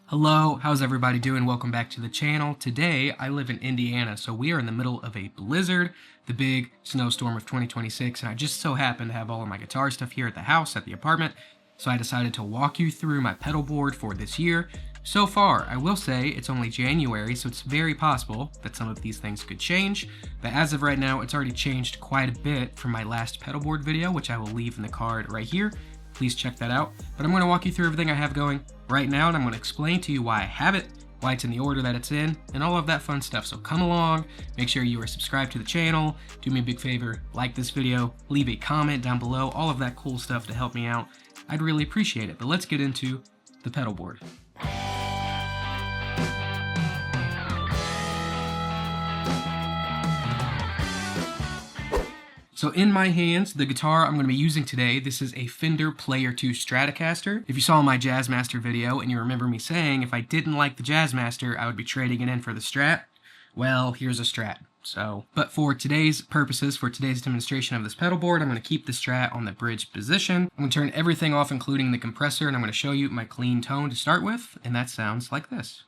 Hello, how's everybody doing? Welcome back to the channel. Today, I live in Indiana, so we are in the middle of a blizzard, the big snowstorm of 2026, and I just so happen to have all of my guitar stuff here at the house, at the apartment, so I decided to walk you through my pedal board for this year. So far, I will say it's only January, so it's very possible that some of these things could change, but as of right now, it's already changed quite a bit from my last pedal board video, which I will leave in the card right here. Please check that out. But I'm going to walk you through everything I have going right now, and I'm going to explain to you why I have it, why it's in the order that it's in, and all of that fun stuff. So come along, make sure you are subscribed to the channel, do me a big favor, like this video, leave a comment down below, all of that cool stuff to help me out. I'd really appreciate it. But let's get into the pedal board. So in my hands, the guitar I'm going to be using today, this is a Fender Player 2 Stratocaster. If you saw my Jazzmaster video and you remember me saying if I didn't like the Jazzmaster, I would be trading it in for the Strat, well, here's a Strat. But for today's purposes, for today's demonstration of this pedal board, I'm going to keep the Strat on the bridge position. I'm going to turn everything off, including the compressor, and I'm going to show you my clean tone to start with, and that sounds like this.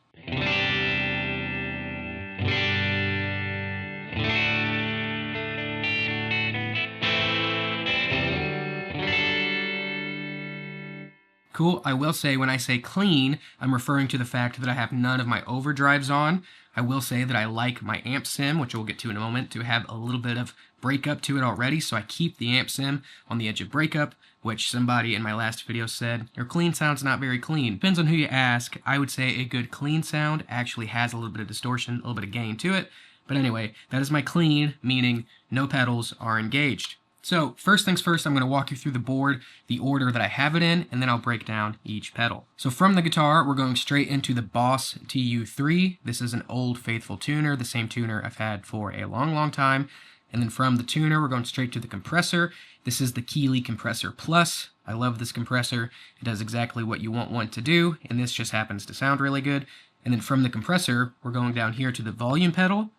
Cool. I will say when I say clean, I'm referring to the fact that I have none of my overdrives on. I will say that I like my amp sim, which we'll get to in a moment, to have a little bit of breakup to it already, so I keep the amp sim on the edge of breakup, which somebody in my last video said, your clean sound's not very clean. Depends on who you ask. I would say a good clean sound actually has a little bit of distortion, a little bit of gain to it. But anyway, that is my clean, meaning no pedals are engaged. So first things first, I'm going to walk you through the board, the order that I have it in, and then I'll break down each pedal. So from the guitar, we're going straight into the Boss TU3. This is an old faithful tuner, the same tuner I've had for a long time. And then from the tuner, we're going straight to the compressor. This is the Keeley Compressor Plus. I love this compressor. It does exactly what you want one to do, and this just happens to sound really good. And then from the compressor, we're going down here to the volume pedal.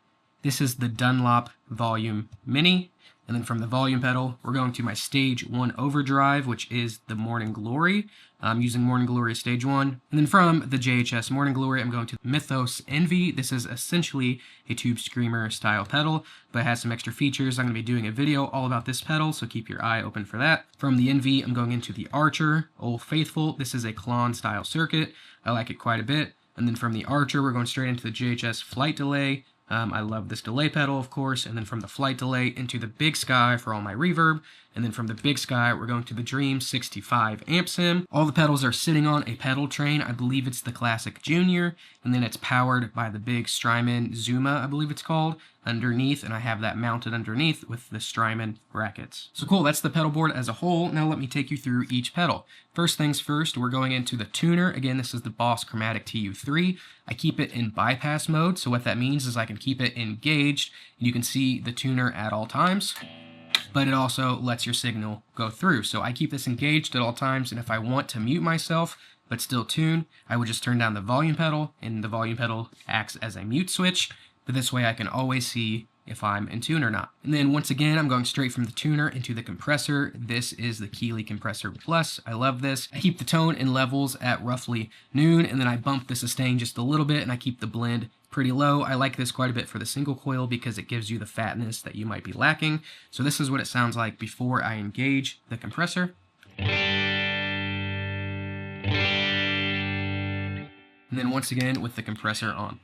This is the Dunlop Volume Mini. And then from the volume pedal, we're going to my Stage 1 overdrive, which is the Morning Glory. I'm using Morning Glory as Stage 1. And then from the JHS Morning Glory, I'm going to Mythos Envy. This is essentially a Tube Screamer style pedal, but it has some extra features. I'm going to be doing a video all about this pedal, so keep your eye open for that. From the Envy, I'm going into the Archer, Old Faithful. This is a Klon style circuit. I like it quite a bit. And then from the Archer, we're going straight into the JHS Flight Delay. I love this delay pedal, of course, and then from the Flight Delay into the BigSky for all my reverb, and then from the BigSky, we're going to the Dream 65 amp sim. All the pedals are sitting on a pedal train. I believe it's the Classic Junior, and then it's powered by the big Strymon Zuma, I believe it's called, underneath, and I have that mounted underneath with the Strymon brackets. So cool, that's the pedal board as a whole. Now let me take you through each pedal. First things first, we're going into the tuner. Again, this is the Boss Chromatic TU3. I keep it in bypass mode, so what that means is I can keep it engaged. You can see the tuner at all times, but it also lets your signal go through. So I keep this engaged at all times, and if I want to mute myself but still tune, I would just turn down the volume pedal, and the volume pedal acts as a mute switch. But this way I can always see if I'm in tune or not. And then once again, I'm going straight from the tuner into the compressor. This is the Keeley Compressor Plus. I love this. I keep the tone and levels at roughly noon, and then I bump the sustain just a little bit, and I keep the blend pretty low. I like this quite a bit for the single coil because it gives you the fatness that you might be lacking. So this is what it sounds like before I engage the compressor. And then once again with the compressor on.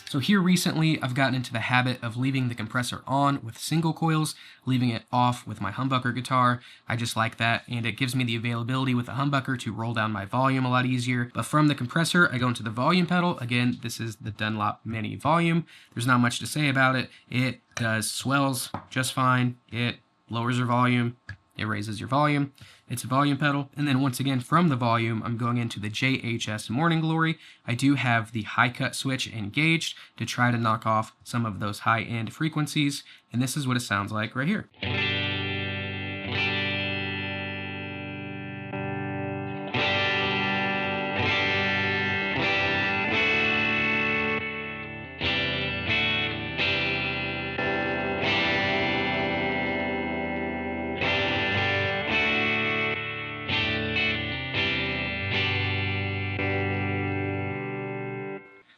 So here recently, I've gotten into the habit of leaving the compressor on with single coils, leaving it off with my humbucker guitar. I just like that, and it gives me the availability with the humbucker to roll down my volume a lot easier. But from the compressor, I go into the volume pedal. Again, this is the Dunlop Mini Volume. There's not much to say about it. It does swells just fine. It lowers your volume. It raises your volume. It's a volume pedal. And then once again, from the volume, I'm going into the JHS Morning Glory. I do have the high cut switch engaged to try to knock off some of those high end frequencies. And this is what it sounds like right here.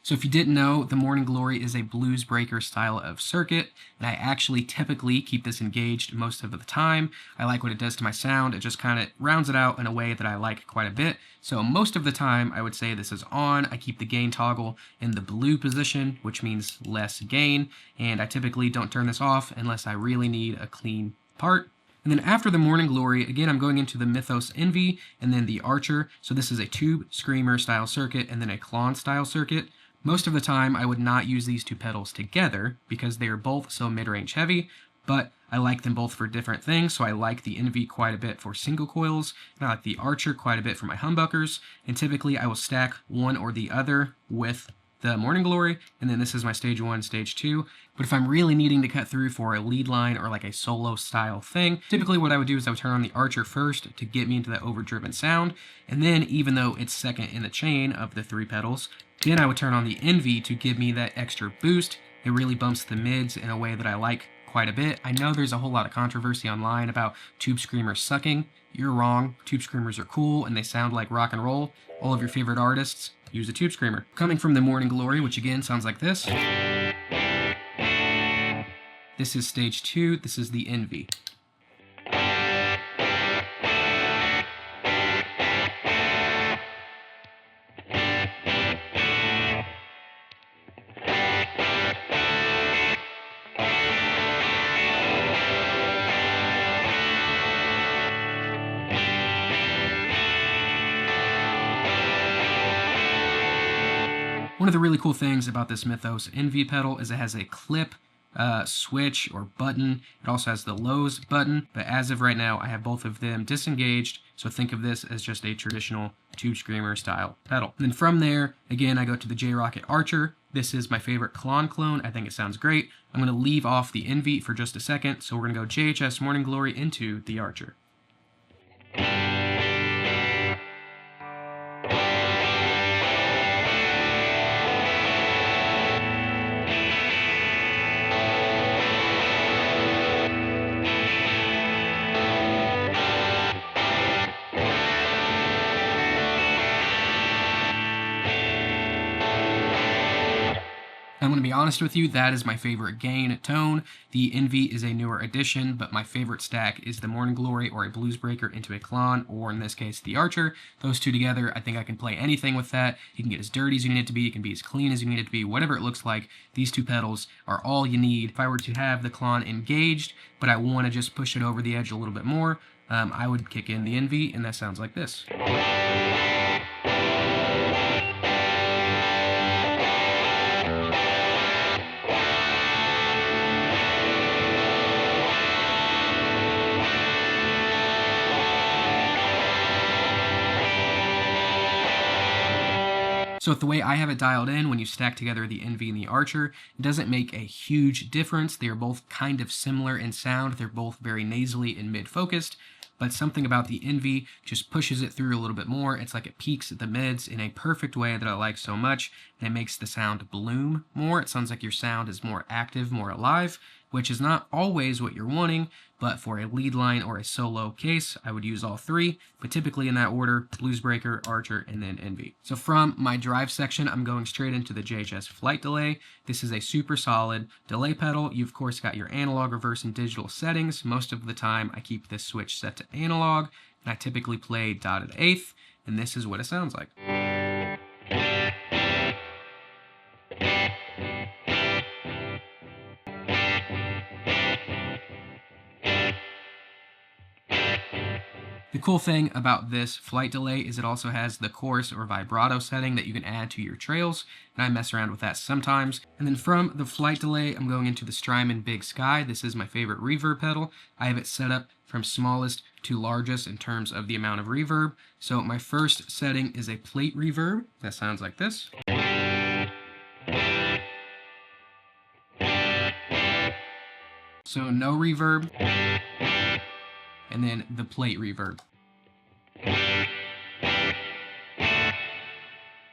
So if you didn't know, the Morning Glory is a blues breaker style of circuit, and I actually typically keep this engaged most of the time. I like what it does to my sound. It just kind of rounds it out in a way that I like quite a bit. So most of the time, I would say this is on. I keep the gain toggle in the blue position, which means less gain, and I typically don't turn this off unless I really need a clean part. And then after the Morning Glory, again, I'm going into the Mythos Envy and then the Archer. So this is a tube screamer style circuit and then a clon style circuit. Most of the time, I would not use these two pedals together because they are both so mid-range heavy, but I like them both for different things. So I like the Envy quite a bit for single coils, and I like the Archer quite a bit for my humbuckers. And typically, I will stack one or the other with the Morning Glory, and then this is my stage 1, stage 2. But if I'm really needing to cut through for a lead line or like a solo style thing, typically what I would do is I would turn on the Archer first to get me into that overdriven sound, and then even though it's second in the chain of the 3 pedals, then I would turn on the Envy to give me that extra boost. It really bumps the mids in a way that I like quite a bit. I know there's a whole lot of controversy online about tube screamers sucking. You're wrong. Tube screamers are cool and they sound like rock and roll. All of your favorite artists use a tube screamer. Coming from the Morning Glory, which again sounds like this. This is stage 2. This is the Envy. One of the really cool things about this Mythos Envy pedal is it has a clip switch or button. It also has the lows button, but as of right now, I have both of them disengaged. So think of this as just a traditional tube screamer style pedal. And then from there, again, I go to the Rockett Archer. This is my favorite clone. I think it sounds great. I'm going to leave off the Envy for just a second. So we're going to go JHS Morning Glory into the Archer. I'm going to be honest with you, that is my favorite gain tone. The Envy is a newer addition, but my favorite stack is the Morning Glory or a blues breaker into a clon, or in this case, the Archer. Those two together, I think I can play anything with that. You can get as dirty as you need it to be, it can be as clean as you need it to be, whatever it looks like. These two pedals are all you need. If I were to have the clon engaged, but I want to just push it over the edge a little bit more, I would kick in the Envy, and that sounds like this. So with the way I have it dialed in, when you stack together the Envy and the Archer, it doesn't make a huge difference. They are both kind of similar in sound. They're both very nasally and mid-focused, but something about the Envy just pushes it through a little bit more. It's like it peaks at the mids in a perfect way that I like so much, and it makes the sound bloom more. It sounds like your sound is more active, more alive, which is not always what you're wanting, but for a lead line or a solo case, I would use all 3, but typically in that order: blues breaker, Archer, and then Envy. So from my drive section, I'm going straight into the JHS Flight Delay. This is a super solid delay pedal. You've of course got your analog, reverse, and digital settings. Most of the time, I keep this switch set to analog, and I typically play dotted eighth, and this is what it sounds like. The cool thing about this flight delay is it also has the chorus or vibrato setting that you can add to your trails, and I mess around with that sometimes. And then from the flight delay, I'm going into the Strymon BigSky. This is my favorite reverb pedal. I have it set up from smallest to largest in terms of the amount of reverb. So my first setting is a plate reverb. That sounds like this. So no reverb, and then the plate reverb.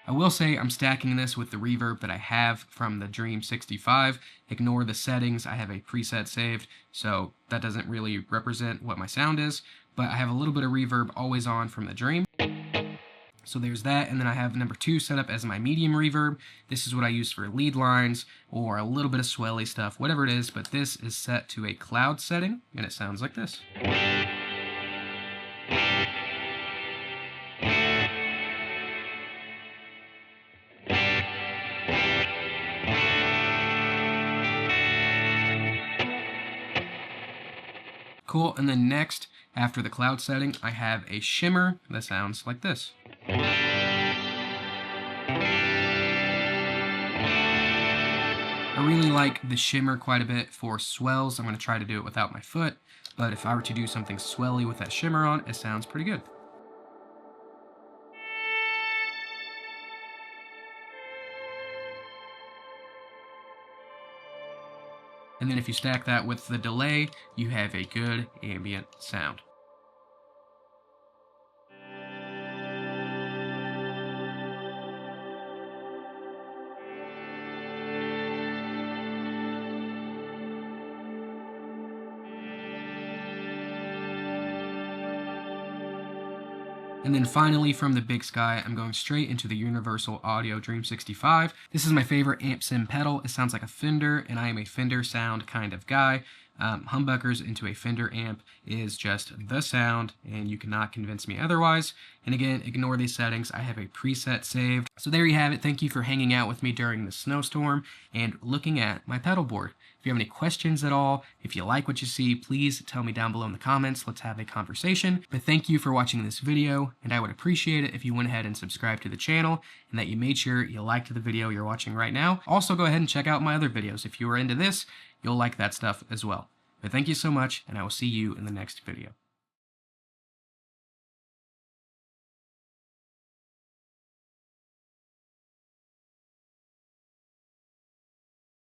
I will say I'm stacking this with the reverb that I have from the Dream 65. Ignore the settings, I have a preset saved, so that doesn't really represent what my sound is, but I have a little bit of reverb always on from the Dream. So there's that, and then I have number 2 set up as my medium reverb. This is what I use for lead lines or a little bit of swelly stuff, whatever it is, but this is set to a cloud setting, and it sounds like this. Cool, and then next, after the cloud setting, I have a shimmer that sounds like this. I really like the shimmer quite a bit for swells. I'm going to try to do it without my foot, but if I were to do something swelly with that shimmer on, it sounds pretty good. And then if you stack that with the delay, you have a good ambient sound. And then finally, from the BigSky, I'm going straight into the Universal Audio Dream 65. This is my favorite amp sim pedal. It sounds like a Fender, and I am a Fender sound kind of guy. Humbuckers into a Fender amp is just the sound, and you cannot convince me otherwise. And again, ignore these settings. I have a preset saved. So there you have it. Thank you for hanging out with me during the snowstorm and looking at my pedal board. If you have any questions at all, if you like what you see, please tell me down below in the comments. Let's have a conversation. But thank you for watching this video, and I would appreciate it if you went ahead and subscribed to the channel and that you made sure you liked the video you're watching right now. Also, go ahead and check out my other videos. If you were into this, you'll like that stuff as well. But thank you so much, and I will see you in the next video.